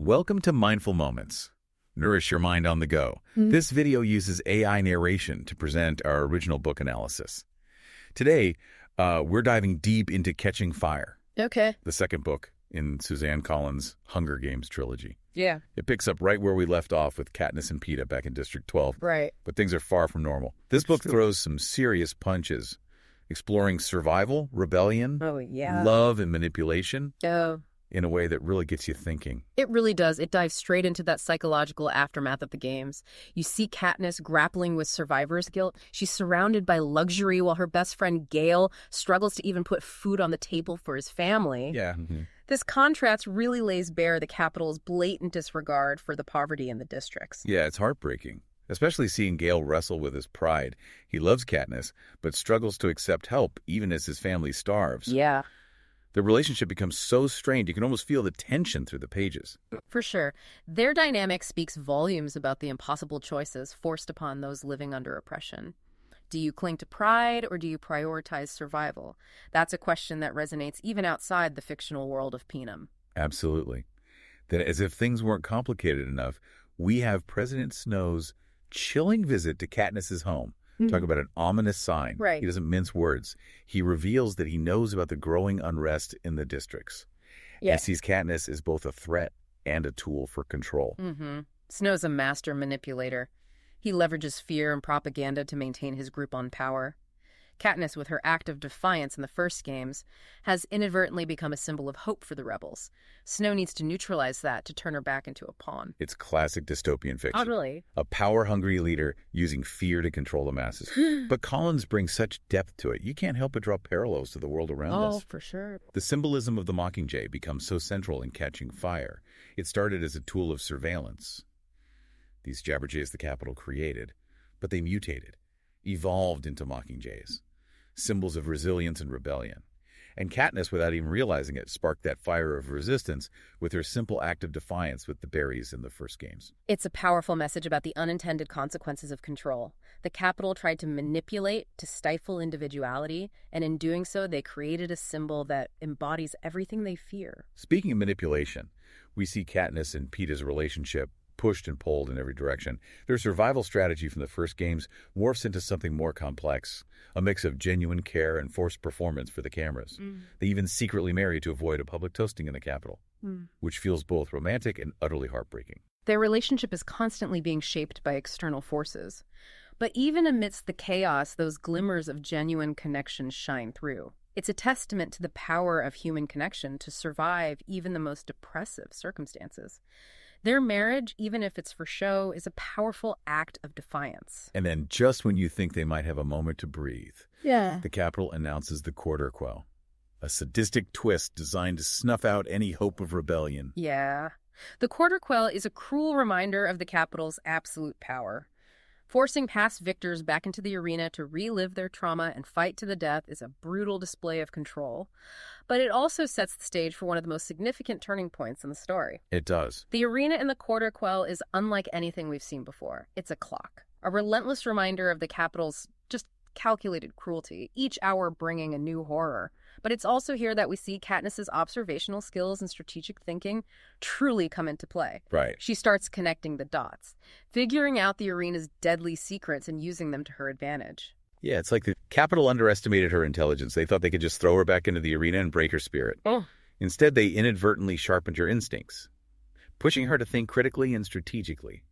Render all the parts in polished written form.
Welcome to Mindful Moments. Nourish your mind on the go. This video uses AI narration to present our original book analysis. Today, we're diving deep into Catching Fire. Okay. The second book in Suzanne Collins' Hunger Games trilogy. Yeah. It picks up right where we left off with Katniss and Peeta back in District 12. Right. But things are far from normal. This book throws some serious punches, exploring survival, rebellion, love, and manipulation. Oh. In a way that really gets you thinking. It really does. It dives straight into that psychological aftermath of the games. You see Katniss grappling with survivor's guilt. She's surrounded by luxury while her best friend Gale struggles to even put food on the table for his family. Yeah. This contrast really lays bare the Capitol's blatant disregard for the poverty in the districts. Yeah, it's heartbreaking, especially seeing Gale wrestle with his pride. He loves Katniss, but struggles to accept help even as his family starves. Yeah. The relationship becomes so strained, you can almost feel the tension through the pages. For sure. Their dynamic speaks volumes about the impossible choices forced upon those living under oppression. Do you cling to pride or do you prioritize survival? That's a question that resonates even outside the fictional world of Peeta. Absolutely. That as if things weren't complicated enough, we have President Snow's chilling visit to Katniss's home. Talk about an ominous sign. Right. He doesn't mince words. He reveals that he knows about the growing unrest in the districts. Yeah. And sees Katniss as both a threat and a tool for control. Snow's a master manipulator. He leverages fear and propaganda to maintain his grip on power. Katniss, with her act of defiance in the first games, has inadvertently become a symbol of hope for the rebels. Snow needs to neutralize that to turn her back into a pawn. It's classic dystopian fiction. Oh, really? A power-hungry leader using fear to control the masses. But Collins brings such depth to it, you can't help but draw parallels to the world around us. Oh, for sure. The symbolism of the mockingjay becomes so central in Catching Fire. It started as a tool of surveillance. These jabberjays the Capitol created, but they mutated, evolved into mockingjays, symbols of resilience and rebellion. And Katniss, without even realizing it, sparked that fire of resistance with her simple act of defiance with the berries in the first games. It's a powerful message about the unintended consequences of control. The Capitol tried to manipulate, to stifle individuality, and in doing so, they created a symbol that embodies everything they fear. Speaking of manipulation, we see Katniss and Peeta's relationship pushed and pulled in every direction. Their survival strategy from the first games morphs into something more complex, a mix of genuine care and forced performance for the cameras. They even secretly marry to avoid a public toasting in the Capitol, which feels both romantic and utterly heartbreaking. Their relationship is constantly being shaped by external forces. But even amidst the chaos, those glimmers of genuine connection shine through. It's a testament to the power of human connection to survive even the most oppressive circumstances. Their marriage, even if it's for show, is a powerful act of defiance. And then just when you think they might have a moment to breathe, the Capitol announces the Quarter Quell, a sadistic twist designed to snuff out any hope of rebellion. Yeah. The Quarter Quell is a cruel reminder of the Capitol's absolute power. Forcing past victors back into the arena to relive their trauma and fight to the death is a brutal display of control. But it also sets the stage for one of the most significant turning points in the story. It does. The arena in the Quarter Quell is unlike anything we've seen before. It's a clock, a relentless reminder of the Capitol's just calculated cruelty, each hour bringing a new horror. But it's also here that we see Katniss's observational skills and strategic thinking truly come into play. Right. She starts connecting the dots, figuring out the arena's deadly secrets and using them to her advantage. Yeah, it's like the Capitol underestimated her intelligence. They thought they could just throw her back into the arena and break her spirit. Instead, they inadvertently sharpened her instincts, pushing her to think critically and strategically,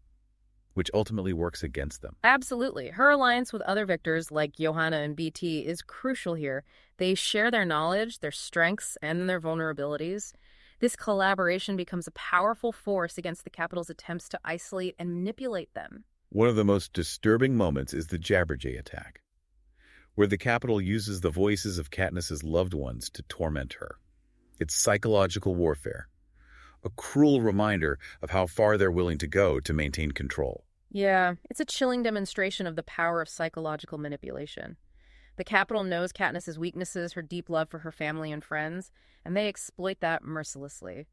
which ultimately works against them. Absolutely. Her alliance with other victors like Johanna and BT is crucial here. They share their knowledge, their strengths, and their vulnerabilities. This collaboration becomes a powerful force against the Capitol's attempts to isolate and manipulate them. One of the most disturbing moments is the Jabberjay attack, where the Capitol uses the voices of Katniss's loved ones to torment her. It's psychological warfare, a cruel reminder of how far they're willing to go to maintain control. Yeah, it's a chilling demonstration of the power of psychological manipulation. The Capitol knows Katniss's weaknesses, her deep love for her family and friends, and they exploit that mercilessly.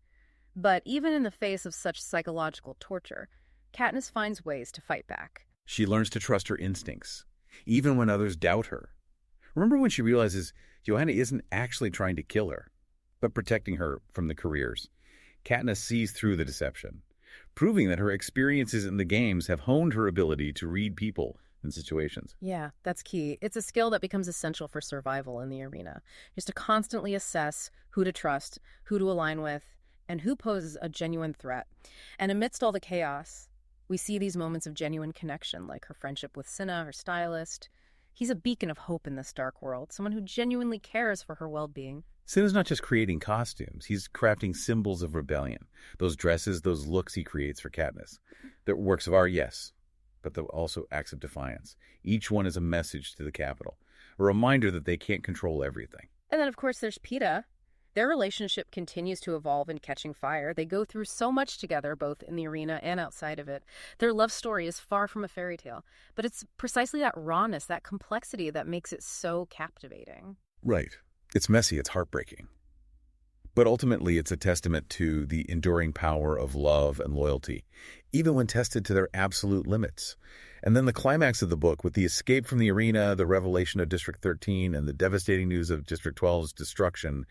But even in the face of such psychological torture, Katniss finds ways to fight back. She learns to trust her instincts, even when others doubt her. Remember when she realizes Johanna isn't actually trying to kill her, but protecting her from the careers. Katniss sees through the deception, proving that her experiences in the games have honed her ability to read people and situations. Yeah, that's key. It's a skill that becomes essential for survival in the arena. Just to constantly assess who to trust, who to align with, and who poses a genuine threat. And amidst all the chaos, we see these moments of genuine connection, like her friendship with Cinna, her stylist. He's a beacon of hope in this dark world, someone who genuinely cares for her well-being. Cinna's not just creating costumes, he's crafting symbols of rebellion. Those dresses, those looks he creates for Katniss. They're works of art, yes, but they're also acts of defiance. Each one is a message to the Capitol, a reminder that they can't control everything. And then, of course, there's Peeta. Their relationship continues to evolve in Catching Fire. They go through so much together, both in the arena and outside of it. Their love story is far from a fairy tale, but it's precisely that rawness, that complexity that makes it so captivating. Right. It's messy, it's heartbreaking. But ultimately, it's a testament to the enduring power of love and loyalty, even when tested to their absolute limits. And then the climax of the book, with the escape from the arena, the revelation of District 13, and the devastating news of District 12's destruction,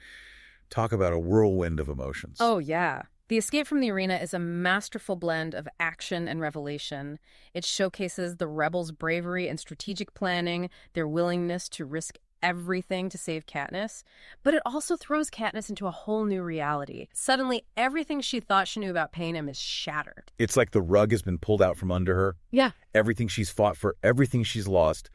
talk about a whirlwind of emotions. Oh, yeah. The escape from the arena is a masterful blend of action and revelation. It showcases the rebels' bravery and strategic planning, their willingness to risk everything to save Katniss, but it also throws Katniss into a whole new reality. Suddenly, everything she thought she knew about Panem is shattered. It's like the rug has been pulled out from under her. Yeah. Everything she's fought for, everything she's lost,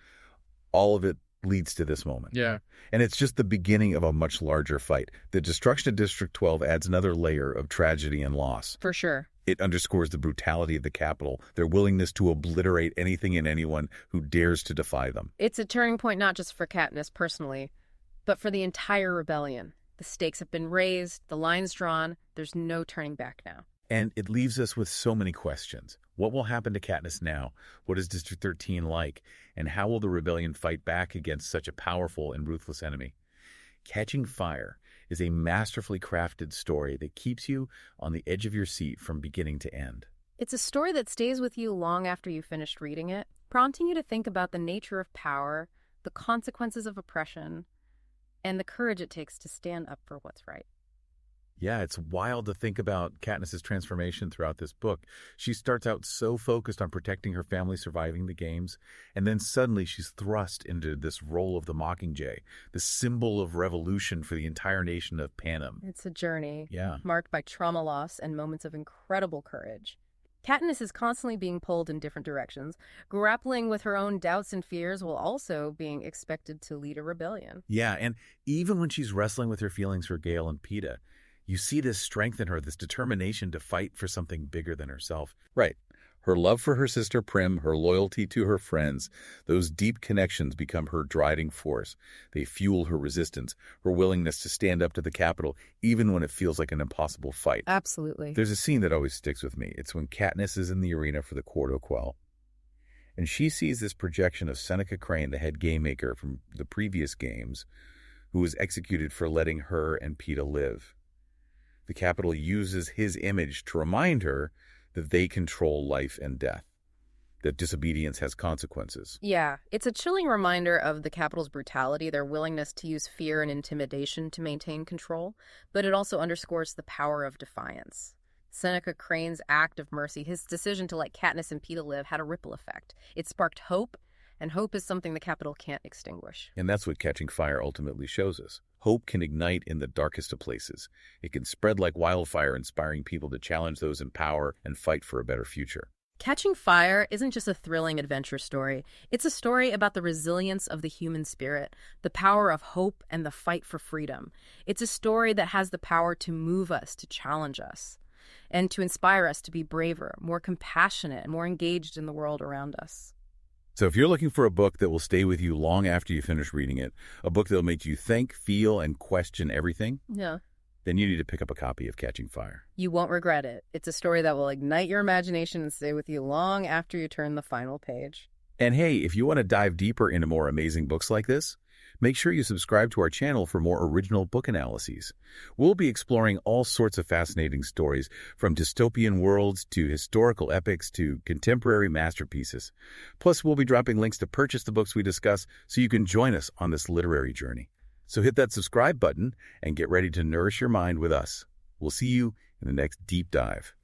all of it leads to this moment. Yeah. And it's just the beginning of a much larger fight. The destruction of District 12 adds another layer of tragedy and loss. For sure. It underscores the brutality of the Capitol, their willingness to obliterate anything and anyone who dares to defy them. It's a turning point not just for Katniss personally, but for the entire rebellion. The stakes have been raised, the line's drawn, there's no turning back now. And it leaves us with so many questions. What will happen to Katniss now? What is District 13 like? And how will the rebellion fight back against such a powerful and ruthless enemy? Catching Fire is a masterfully crafted story that keeps you on the edge of your seat from beginning to end. It's a story that stays with you long after you finished reading it, prompting you to think about the nature of power, the consequences of oppression, and the courage it takes to stand up for what's right. Yeah, it's wild to think about Katniss's transformation throughout this book. She starts out so focused on protecting her family surviving the games, and then suddenly she's thrust into this role of the mockingjay, the symbol of revolution for the entire nation of Panem. It's a journey marked by trauma loss and moments of incredible courage. Katniss is constantly being pulled in different directions, grappling with her own doubts and fears while also being expected to lead a rebellion. Yeah, and even when she's wrestling with her feelings for Gale and Peeta, you see this strength in her, this determination to fight for something bigger than herself. Right. Her love for her sister Prim, her loyalty to her friends, those deep connections become her driving force. They fuel her resistance, her willingness to stand up to the Capitol, even when it feels like an impossible fight. Absolutely. There's a scene that always sticks with me. It's when Katniss is in the arena for the Quarto Quell, and she sees this projection of Seneca Crane, the head game maker from the previous games, who was executed for letting her and Peeta live. The Capitol uses his image to remind her that they control life and death, that disobedience has consequences. Yeah, it's a chilling reminder of the Capitol's brutality, their willingness to use fear and intimidation to maintain control, but it also underscores the power of defiance. Seneca Crane's act of mercy, his decision to let Katniss and Peeta live, had a ripple effect. It sparked hope, and hope is something the Capitol can't extinguish. And that's what Catching Fire ultimately shows us. Hope can ignite in the darkest of places. It can spread like wildfire, inspiring people to challenge those in power and fight for a better future. Catching Fire isn't just a thrilling adventure story. It's a story about the resilience of the human spirit, the power of hope, and the fight for freedom. It's a story that has the power to move us, to challenge us, and to inspire us to be braver, more compassionate, and more engaged in the world around us. So if you're looking for a book that will stay with you long after you finish reading it, a book that will make you think, feel, and question everything, then you need to pick up a copy of Catching Fire. You won't regret it. It's a story that will ignite your imagination and stay with you long after you turn the final page. And hey, if you want to dive deeper into more amazing books like this, make sure you subscribe to our channel for more original book analyses. We'll be exploring all sorts of fascinating stories, from dystopian worlds to historical epics to contemporary masterpieces. Plus, we'll be dropping links to purchase the books we discuss so you can join us on this literary journey. So hit that subscribe button and get ready to nourish your mind with us. We'll see you In the next deep dive,